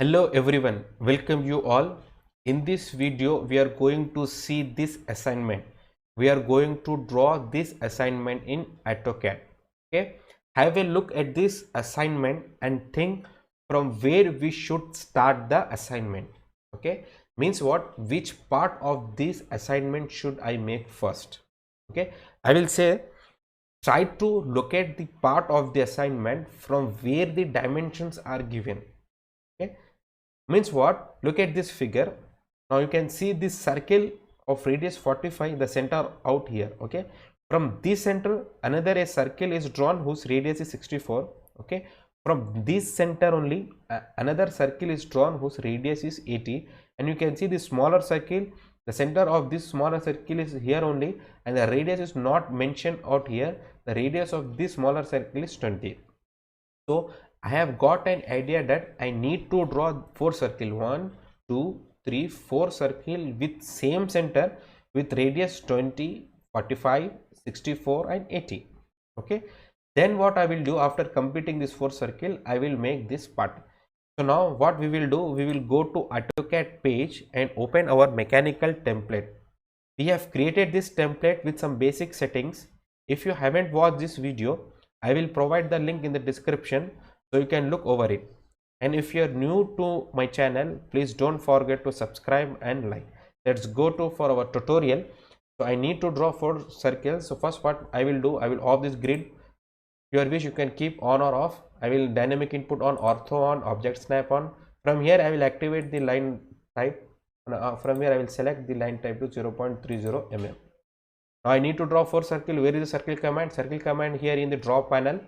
Hello everyone, welcome you all. In this video we are going to see this assignment. We are going to draw this assignment in AutoCAD. Okay, have a look at this assignment and think from where we should start the assignment. Okay, means what, which part of this assignment should I make first. Okay, I will say try to locate the part of the assignment from where the dimensions are given. Okay, means what, look at this figure. Now you can see this circle of radius 45, the center out here. Okay, from this center another a circle is drawn whose radius is 64. Okay, from this center only another circle is drawn whose radius is 80, and you can see the smaller circle, the center of this smaller circle is here only, and the radius is not mentioned out here. The radius of this smaller circle is 20. So I have got an idea that I need to draw 4 circle, 1 2 3 4 circle with same center with radius 20, 45, 64 and 80. Okay, then what I will do after completing this 4 circle, I will make this part. So now what we will do, we will go to AutoCAD page and open our mechanical template. We have created this template with some basic settings. If you haven't watched this video, I will provide the link in the description so you can look over it. And if you are new to my channel, please don't forget to subscribe and like. Let's go to for our tutorial. So I need to draw 4 circles. So first what I will do, I will off this grid. Your wish you can keep on or off. I will dynamic input on, ortho on, object snap on. From here I will activate the line type. From here I will select the line type to 0.30 mm. Now I need to draw 4 circle. Where is the circle command? Circle command here in the draw panel.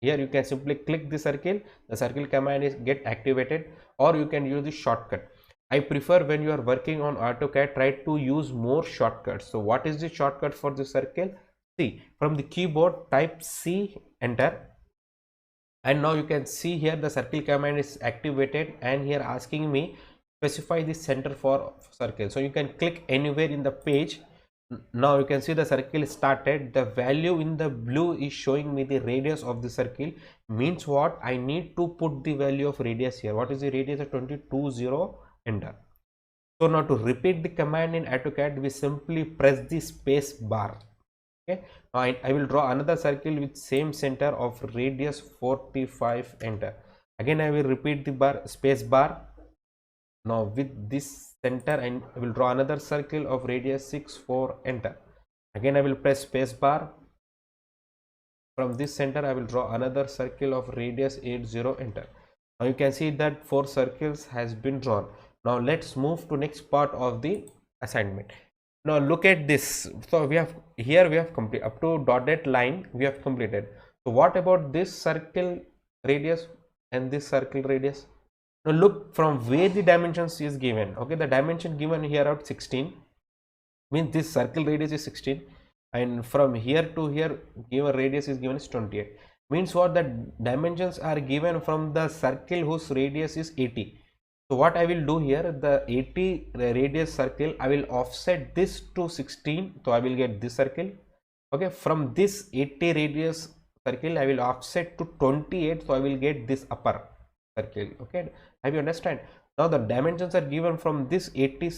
Here you can simply click the circle command is get activated, or you can use the shortcut. I prefer when you are working on AutoCAD, try to use more shortcuts. So what is the shortcut for the circle? See, from the keyboard type C, enter, and now you can see here the circle command is activated, and here asking me specify the center for circle. So you can click anywhere in the page. Now you can see the circle started. The value in the blue is showing me the radius of the circle. Means what, I need to put the value of radius here. What is the radius of 20, enter. So now to repeat the command in AutoCAD, we simply press the space bar. Okay, now I will draw another circle with same center of radius 45, enter. Again I will repeat the bar, space bar. Now with this center and I will draw another circle of radius 64, enter. Again I will press space bar. From this center I will draw another circle of radius 80, enter. Now you can see that 4 circles has been drawn. Now let's move to next part of the assignment. Now look at this. So we have here, we have complete up to dotted line we have completed. So what about this circle radius and this circle radius? Now look from where the dimensions is given. Okay, the dimension given here out 16, means this circle radius is 16, and from here to here given radius is given is 28. Means what, the dimensions are given from the circle whose radius is 80. So what I will do here, the 80 radius circle, I will offset this to 16, so I will get this circle. Okay, from this 80 radius circle I will offset to 28, so I will get this upper circle. Okay, have you understand? Now the dimensions are given from this 80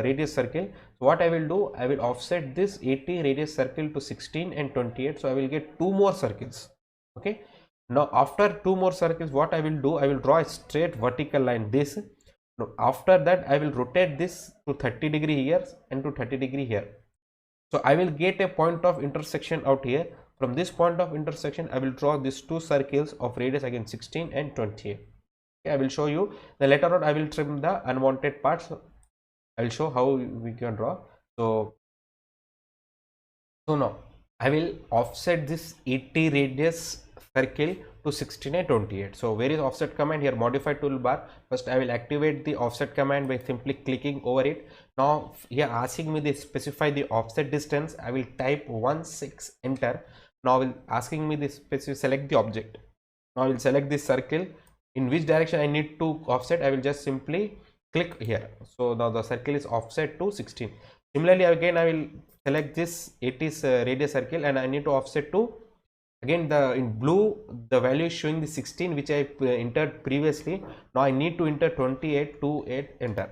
radius circle. So what I will do, I will offset this 80 radius circle to 16 and 28, so I will get 2 more circles. Okay, now after 2 more circles, what I will do, I will draw a straight vertical line, this. Now after that I will rotate this to 30 degree here and to 30 degree here. So I will get a point of intersection out here. From this point of intersection I will draw these 2 circles of radius again 16 and 28. I will show you. Then later on I will trim the unwanted parts. I will show how we can draw. So now I will offset this 80 radius circle to 16 and 28. So where is offset command? Here, modify toolbar. First I will activate the offset command by simply clicking over it. Now here asking me to specify the offset distance. I will type 16, enter. Now asking me this select the object. Now I will select this circle. In which direction I need to offset, I will just simply click here. So now the circle is offset to 16. Similarly again I will select this 80 radius circle and I need to offset to Again, the in blue the value is showing the 16 which I entered previously. Now I need to enter 28 to 8, enter.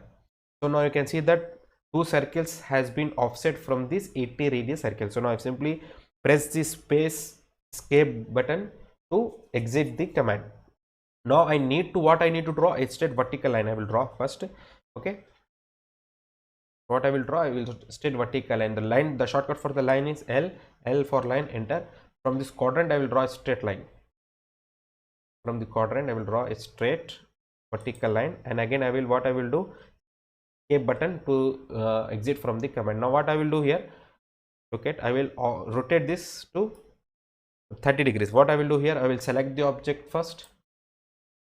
So now you can see that two circles has been offset from this 80 radius circle. So now I simply press this space escape button to exit the command. Now I need to, what I need to draw a straight vertical line. I will draw first. Okay, what I will draw, I will straight vertical line. The line, the shortcut for the line is L for line, enter. From this quadrant I will draw a straight line. From the quadrant I will draw a straight vertical line, and again I will, what I will do, escape button to exit from the command. Now what I will do here, look at, I will rotate this to 30 degrees. What I will do here, I will select the object first.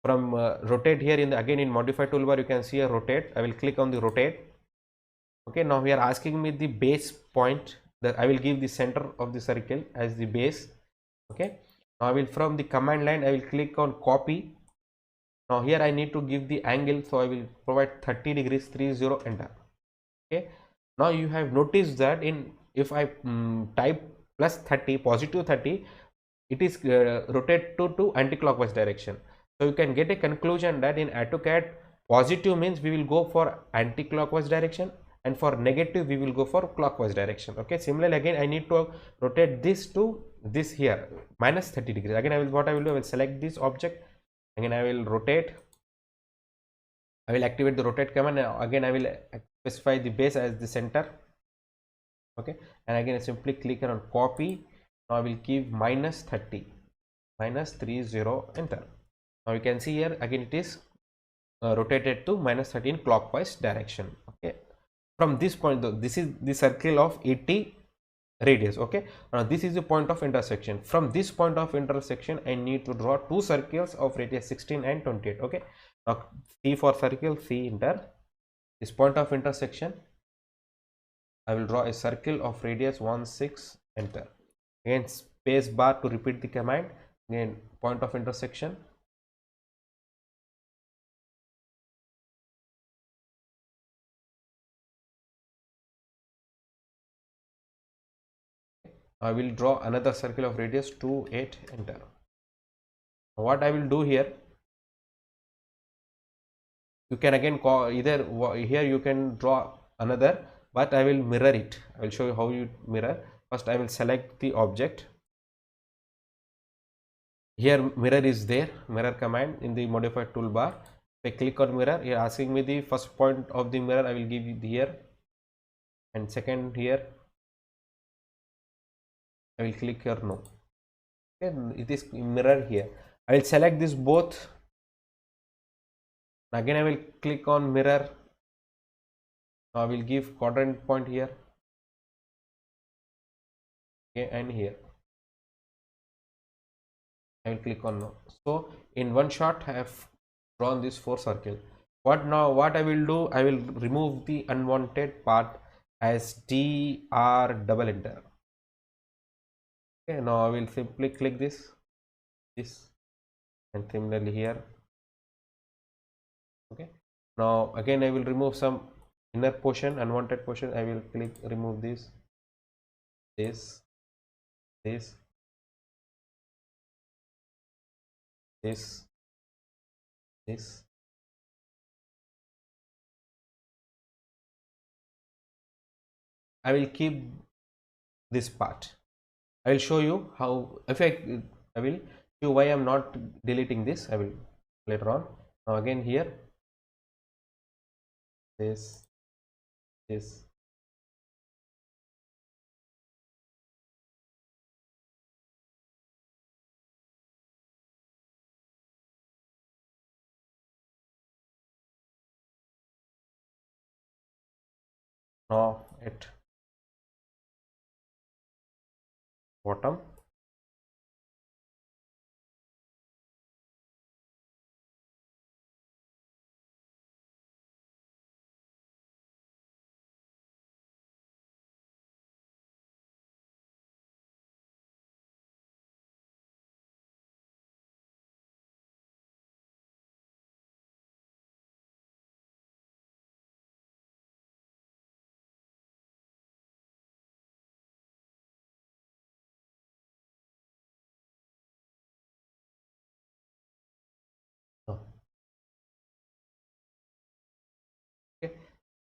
From rotate here, in the, again in modify toolbar you can see a rotate. I will click on the rotate. Okay, now we are asking me the base point, that I will give the center of the circle as the base. Okay, now I will, from the command line I will click on copy. Now here I need to give the angle, so I will provide 30 degrees, 30, enter. Okay, now you have noticed that in, if I type plus 30, positive 30, it is rotate to anti-clockwise direction. So you can get a conclusion that in AutoCAD, positive means we will go for anti-clockwise direction, and for negative we will go for clockwise direction. Okay, similarly again I need to rotate this to this here, minus 30 degrees. Again I will, what I will do, I will select this object, again I will rotate, I will activate the rotate command. Again I will specify the base as the center. Okay, and again I simply click on copy. Now I will give minus 30, minus 30, enter. Now you can see here again it is rotated to minus 30 in clockwise direction. Okay, from this point though, this is the circle of 80 radius. Okay, now this is the point of intersection. From this point of intersection I need to draw two circles of radius 16 and 28. Okay, now C for circle, C, enter. This point of intersection I will draw a circle of radius 16, enter. Again space bar to repeat the command. Again point of intersection, I will draw another circle of radius 2, 8, enter. What I will do here, you can again call either here you can draw another, but I will mirror it. I will show you how you mirror. First I will select the object. Here mirror is there, mirror command in the modified toolbar. If I click on mirror, here asking me the first point of the mirror, I will give it here, and second here I will click here, no. Okay, it is mirror here. I will select this both. Again I will click on mirror. Now I will give quadrant point here. Okay, and here I will click on no. So in one shot I have drawn this 4 circle. What now, what I will do, I will remove the unwanted part as DR double enter. Okay, now I will simply click this, and similarly here. Okay, now again I will remove some inner portion, unwanted portion. I will click remove this, this, this, this, this. I will keep this part. I will show you how, if I will show why I am not deleting this. I will later on. Now again here, this, this. Now at bottom,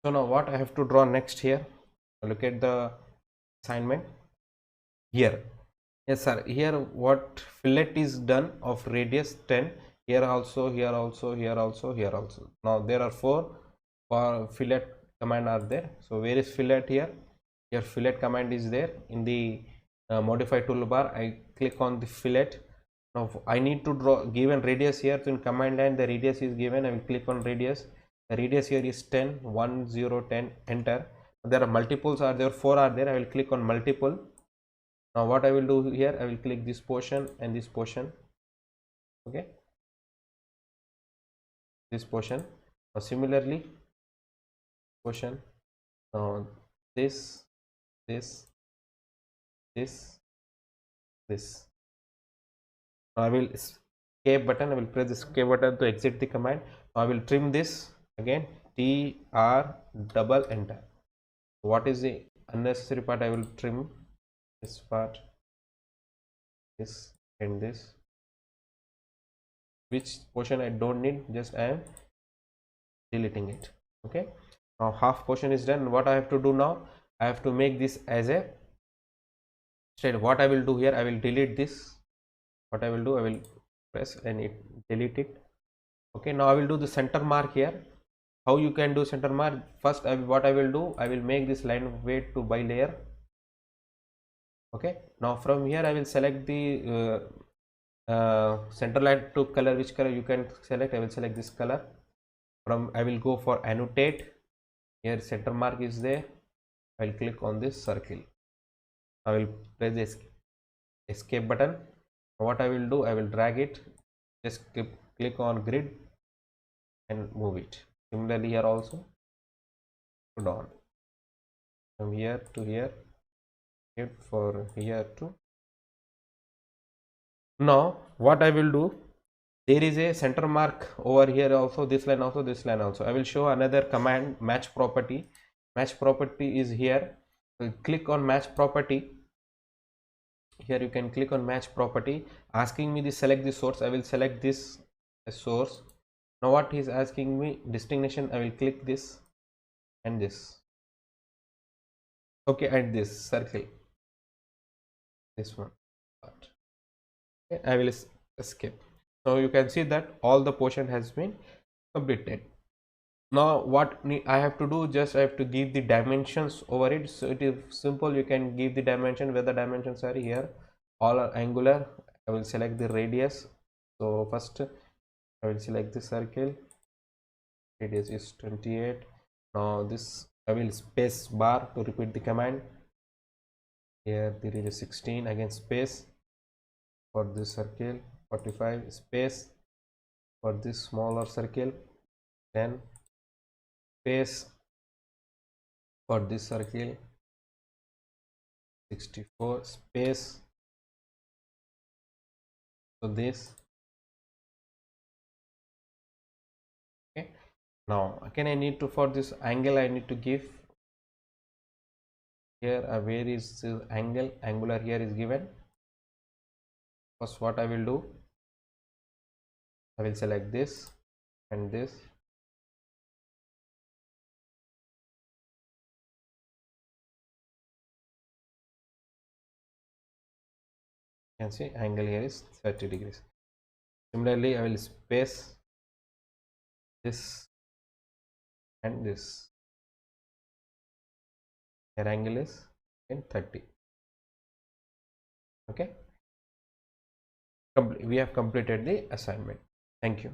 So now what I have to draw next here, look at the assignment here. Yes sir, here what fillet is done of radius 10, here also, here also, here also, here also. Now there are four fillet command are there. So where is fillet here? Here fillet command is there in the modify toolbar. I click on the fillet. Now I need to draw given radius here. So in command line the radius is given. I will click on radius. The radius here is 10, 1, 0, 10, enter. There are multiples are there, 4 are there. I will click on multiple. Now what I will do here, I will click this portion and this portion. Okay, this portion. Now similarly portion. Now this, this, this, this. Now I will escape button. I will press the escape button to exit the command. Now I will trim this again. T R double enter. What is the unnecessary part? I will trim this part, this and this. Which portion I don't need, just I am deleting it. Okay, now half portion is done. What I have to do now, I have to make this as a straight. What I will do here, I will delete this. What I will do, I will press and it delete it. Okay, now I will do the center mark here. How you can do center mark? First what I will do, I will make this line of weight to by layer. Okay, now from here I will select the center line to color. Which color you can select? I will select this color. From I will go for annotate. Here center mark is there. I will click on this circle. I will press the escape button. What I will do, I will drag it, just click on grid and move it. Similarly here also, down from here to here, for here to. Now what I will do, there is a center mark over here also, this line also, this line also. I will show another command, match property. Match property is here. So click on match property. Here you can click on match property, asking me to select the source. I will select this as source. Now what he is asking me, destination, I will click this and this. Okay, and this circle, this one. Okay, I will escape. Now you can see that all the portion has been completed. Now what I have to do, just I have to give the dimensions over it. So it is simple. You can give the dimension where the dimensions are here. All are angular. I will select the radius. So first I will select the circle. Radius is 28. Now this I will space bar to repeat the command. Here the radius is 16. Again space for this circle. 45 space for this smaller circle. Then space for this circle. 64 space. So this. Okay, now again I need to, for this angle I need to give here where is the angle, angular here is given. First what I will do, I will select this and this. You can see angle here is 30 degrees. Similarly I will space this and this. Here angle is in 30. Okay, we have completed the assignment. Thank you.